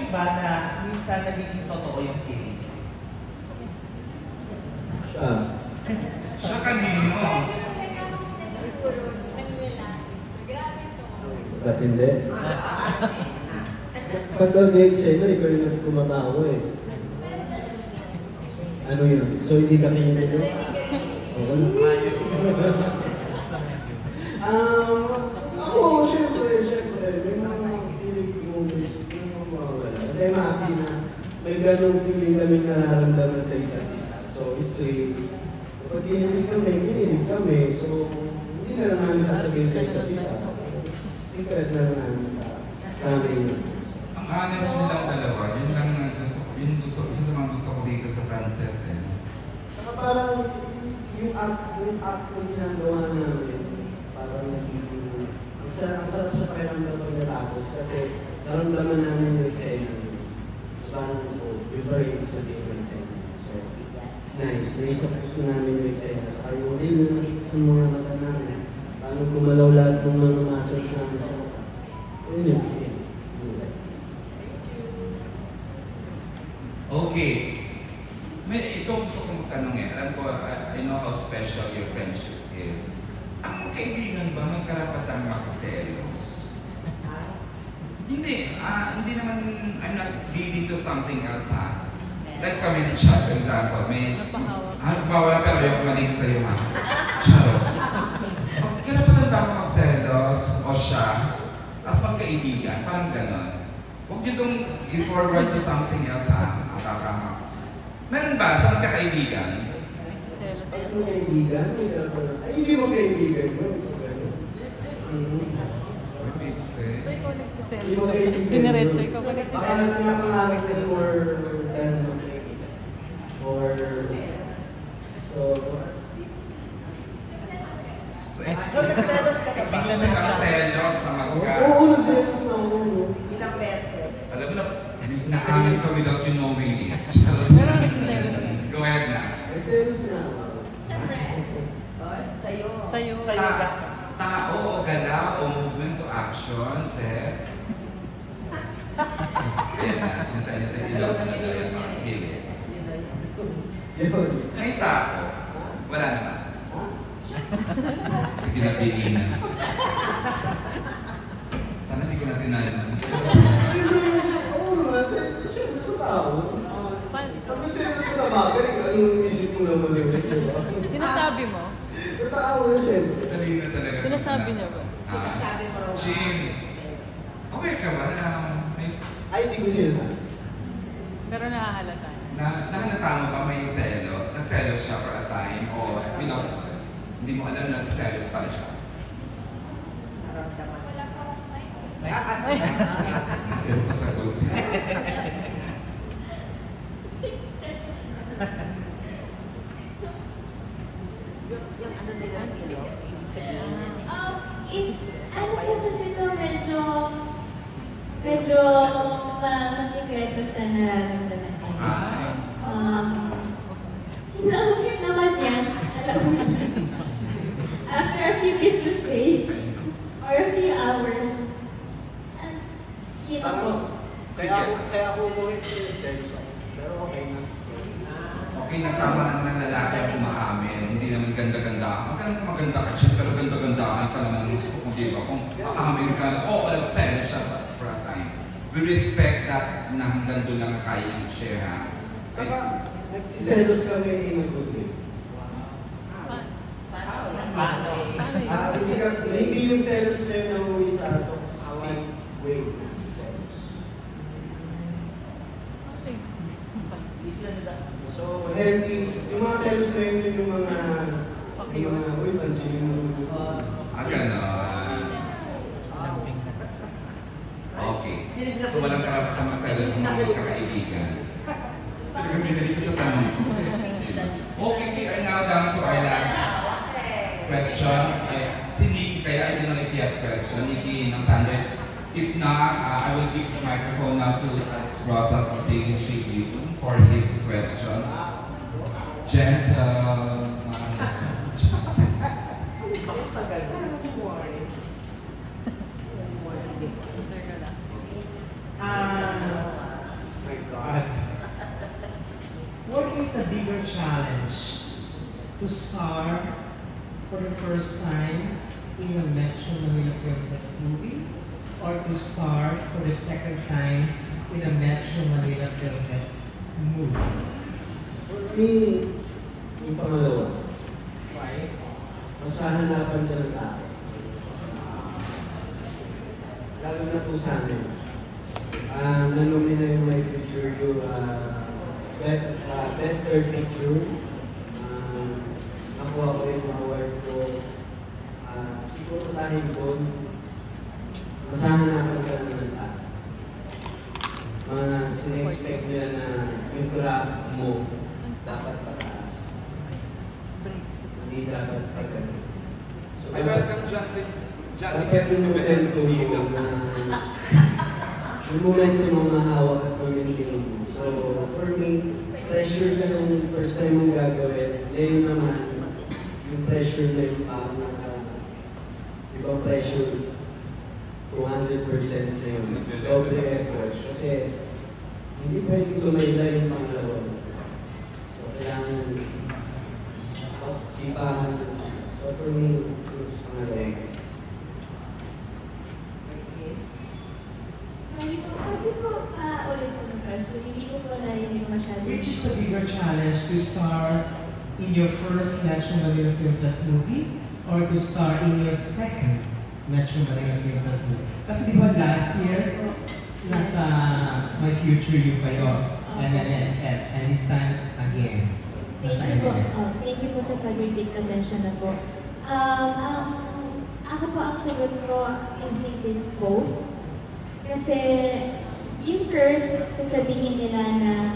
niyo ba na minsan nagiging totoo yung kilig? Siya kanino? Ba't hindi? Pag nag-date sa'yo, ikaw yung nagkumatawa eh. Ano yun? So hindi ka kinilig yun? Oo na. Ako, syempre, may mga kilig moments na mawawala. And I'm happy na may ganong feeling kami nararamdaman sa isa't isa. So it's a, kapag kinilig kami. So hindi na lang namin sasabihin sa isa't isa. Secret na lang namin sa amin. Ang honest nilang dalawa, yun lang na isa sa mga gusto ko dito sa Francet eh. Saka parang yung act na ginagawa namin, parang nagiging, ang sarap sa pakiramdam pag natapos kasi naramdaman namin yung eksena nyo. Parang iba rin sa yung eksena. So, it's nice. Naisap gusto namin yung eksena. Saka yung rin na nakita sa mga mata namin. Paano gumalaw lahat ng mga muscles namin sa mata. Yun yung piling. Okay. Ito gusto kong tanongin. Alam ko, I know how special your friendship is. Ang kaibigan ba may karapatang makiselos? Hindi. Hindi naman, I'm not leading to something else ha. Like kami ni Chad, for example. Bawala pero ayoko malig sa'yo ha. Charot. Karapatan ba ako magselos o siya? As magkaibigan, parang ganon. Huwag nyo itong i-forward to something else ha. Meron ba sa magkakaibigan? Ay, mo kaibigan? Ay, hindi mo kaibigan mo. Hindi mo kaibigan. Diniretso, ikaw ba nagsiselos? Baka sinapangarap na more than or so nagselos sa magka. Oo, nagselos na ako. Ilang beses? Alam mo na, naamin ka without you knowing it. Pero nagsiselos. Go ahead na. Nagselos na ako. Sa'yo. Tao o gala o movements o actions, eh. Ayan na, sinasabi niya sa ilaw na nagayat ng kilig. May tao. Wala naman. Sige na, pilinan. Sana hindi ko na tinanan. Siyempre sa tao. Pag nagselos sa bagay, anong isip mo naman yun? Sinasabi mo? Sa tao na siyempre. Talina talaga. Sinasabi niya ba? Sinasabi mo raw. Jean, aware ka ba na may... Ay, hindi ko sinasabi. Pero nahahalata. Saan natama ba may selos? Nagselos siya for a time o without... Hindi mo alam na nagselos pala siya. Pero pasagot. Ano po kasi ito medyo masikreto sa nararamdaman ko. Inaamit naman yan, alam mo naman. After a few business days, or a few hours, you know. Kaya ako umuwi sa selos ako. Pero okay na. Okay na, tama naman ang lalaki ang umaamin. Hindi naman ganda-ganda. Maganda ka siya, pero ganda-gandahan ka naman ng gusto kong di ba? Kung aamin ka na, nag-selos siya for a time. We respect that na hanggang doon lang kayang share ha. Saka, nagsiselos kami in a good way. Hindi yung selos na yun ang uwi sa toxic way na selos. So, healthy. Yung mga selos na yun, yung mga uy, pansin mo. Ganon. Okay. So, walang karap sa mga selos ng mga kakaibigan. Talagang binalik ko sa tanong ko. Okay, we are now down to our last question. Si Nikki, kaya I don't know if he has question. Nikki ng standard. If not, I will give the microphone now to Alex Rosas of Daily Tribune for his questions. Gentle. to star for the first time in a Metro Manila Film Fest movie, or to star for the second time in a Metro Manila Film Fest movie? For me, yung pangalawa. Why? Mas hahanapan ka ng tao. Lalo na po sa amin. Nanumi na yung my picture yung best third picture. Nakuha ko rin yung award ko. Siguro dahil doon, mas hahanapan ka ng tao. Sine-expect nila na yung craft mo dapat pataas. Hindi dapat pagano. So, I welcome Johnson. dapat yung momentum mo na yung momentum mo mahawak at ma-maintain mo. So, for me, pressure ka nung first time mong gagawin. Ngayon naman, yung pressure na yung parang sa ibang pressure 200% na yun. Doble effort. Kasi hindi pwede tumayla yung pangalawa. So, kailangan sipahan na siya. So, for me, yung pangalawa. Sorry po, pwede po ulit po ng question. Hindi ko po narinig masyado. Which is the bigger challenge, to star in your first Metro Manila Film Fest movie or to star in your second Metro Manila Film Fest movie? Kasi di ba last year, nasa My Future You kayo, MMFF, and this time again, nasa Thank you po. MMFF. Thank you po sa pag-repeat, pasensya na po. Ako po ang sagot ko, I think is both. Kasi yung first, sasabihin nila na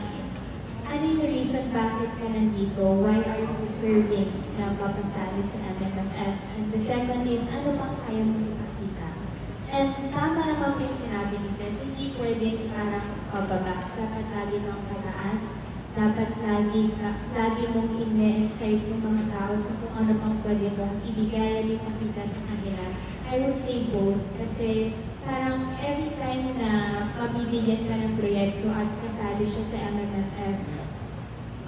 ano yung reason bakit ka nandito? Why are you deserving na papasali sa MMFF? And the second is, ano bang kaya mo ipakita? And tama naman po yung sinabi ni Seth, hindi pwedeng parang pababa. Dapat lagi mong pataas. Dapat lagi mong ine-excite yung mga tao sa kung ano pang pwede mong ibigay at ipakita sa kanila. I would say both. Kasi parang every time na mabibigyan ka ng proyekto at kasali siya sa MMFF,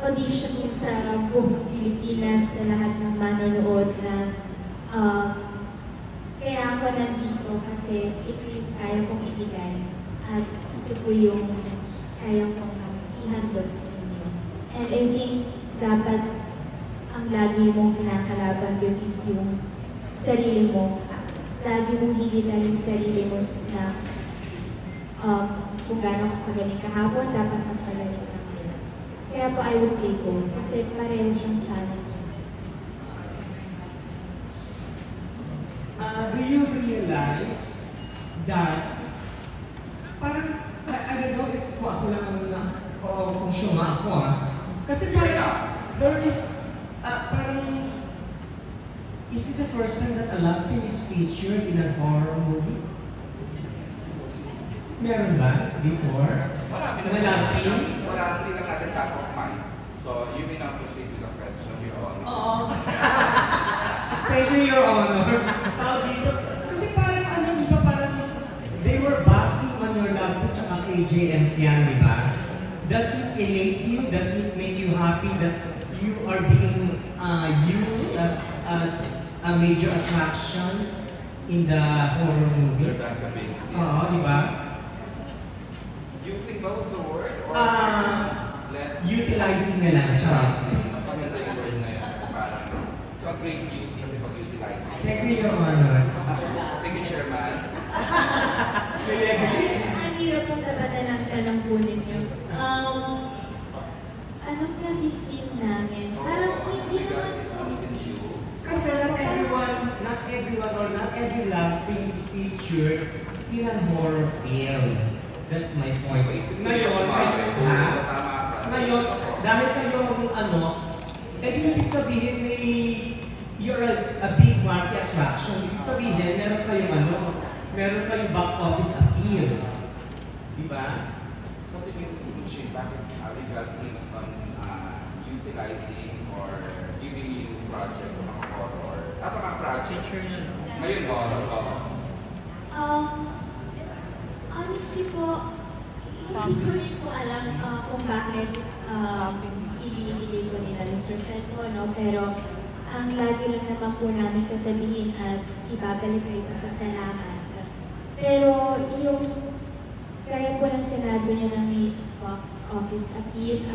audition yun sa buong Pilipinas, sa lahat ng manonood na kaya ako nandito kasi ito yung kaya kong ibigay at ito po yung kaya kong ihandog sa inyo. And I think dapat ang lagi mong kinakalaban yun is yung sarili mo. Lagi mong higitan yung sarili mo na kung gano'ng kagaling kahapon, dapat mas magaling ka ngayon. Kaya po I would say both, kasi pareho siyang challenge. Do you realize that parang, I don't know if kung ako lang ang kung suma ako kasi parang there is parang is this the first time that a love team is featured in a horror movie? Meron ba before? Marami Na love team? Marami lang natin top of mind. So, you may now proceed with the question, Your Honor. Oo. Thank you, Your Honor. Tawag dito. Kasi parang ano, di ba parang they were basking on your love team tsaka kay JM Fian, di ba? Does it elate you? Does it make you happy that you are being used as a major attraction in the horror movie? Rebecca Bing. Oo, di ba? Using ba was the word? Or Utilizing nila. Charot. Mas maganda yung word na yun. Parang to a great use kasi pag-utilizing. Thank you, Your Honor. Thank you, Chairman. Ang hirap pong tapatan ng tanong po ninyo. Anong na-feel namin? Parang hindi naman Kasi not everyone or not every love team is featured in a horror film. That's my point. Ngayon, ngayon, dahil kayong ibig sabihin you're a big market attraction. Ibig sabihin, meron kayong box office appeal. Di ba? So, did you change back in keeps on utilizing or giving you projects sa mga horror? Sa mga projects? Ngayon, horror. Honestly po, hindi ko rin po alam kung bakit ibinibigay ko nila Mr. Senpo, no? Pero ang lagi lang naman po namin sasabihin at ibabalik kayo sa salamat. Pero yung gaya po ng sinabi niya ng may box office appeal,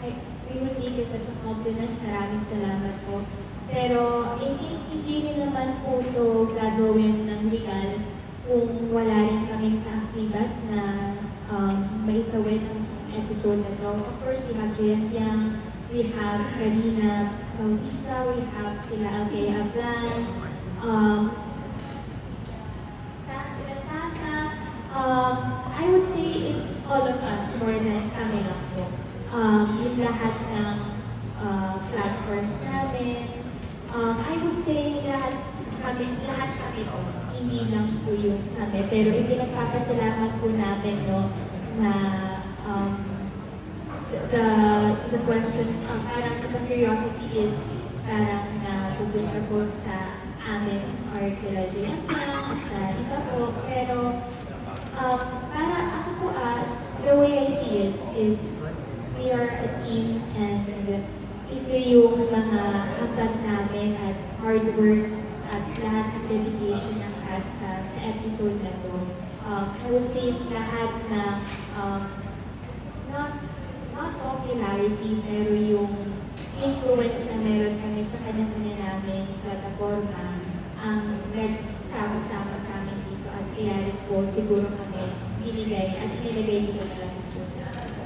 I would take it as a compliment. Maraming salamat po. Pero I think hindi rin naman po ito gagawin ng legal kung wala rin kaming kaaktibat na maitawid ang episode na ito. Of course, we have Jian Piang, we have Karina Bautista, we have sila Algea Ablan, Sasa. I would say it's all of us more than kami lang po. Yung lahat ng platforms namin. I would say lahat kami po. Hindi lang po yung kami. Pero ipinagpapasalamat po namin, no, na the questions, parang the curiosity is parang pupunta po sa amin or kila Jian Piang, sa iba po. Pero para ako po, the way I see it is we are a team and ito yung mga hanggang namin at hard work at lahat ng dedication ng cast sa episode na to. I would say lahat na not popularity, pero yung influence na meron kami sa kanya-kanya namin plataforma ang nagsama-sama sa amin dito at kaya rin po siguro kami binigay at inilagay dito na lang Mr. Senpo.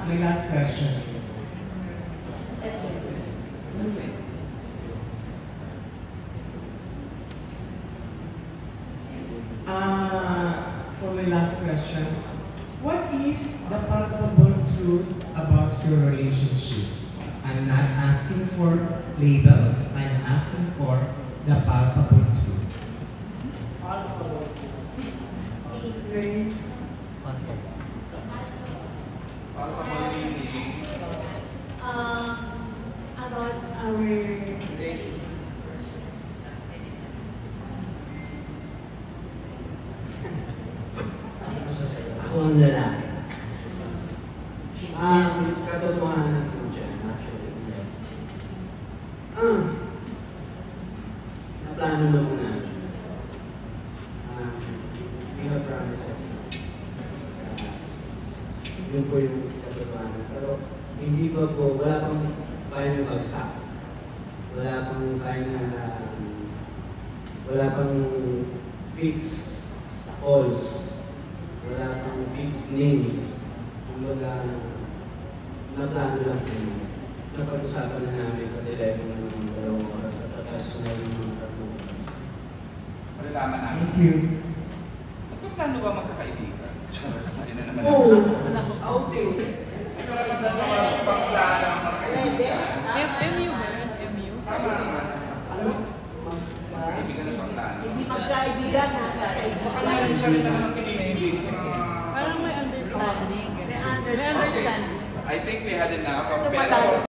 My last question. For my last question, what is the palpable truth about your relationship? I'm not asking for labels, I'm asking for the palpable truth. About our Ako ang lalaki. Katotohanan po dyan, actually. Sa plano na po namin. We have promises na. Yun po yung katotohanan. Pero hindi pa po, wala pang kaya na bagsak. Wala pang kaya na, wala pang fixed calls. Wala pang fixed names. Kumbaga, naplano lang po namin. Napag-usapan na namin sa telepono ng 2 oras at sa personal ng mga 3 oras. Malalaman namin. Thank you. Nagpaplano ba magkakaibigan? Charot, ayun na naman. Oo! Outing! Siguro lang na magpaplano magkaibigan. MU ba yun? MU? Tama naman. Ano? Kaibigan na paplano. Hindi magkaibigan, Saka meron siya rin naman kinilig. Parang may understanding. May understanding. I think we had enough of pero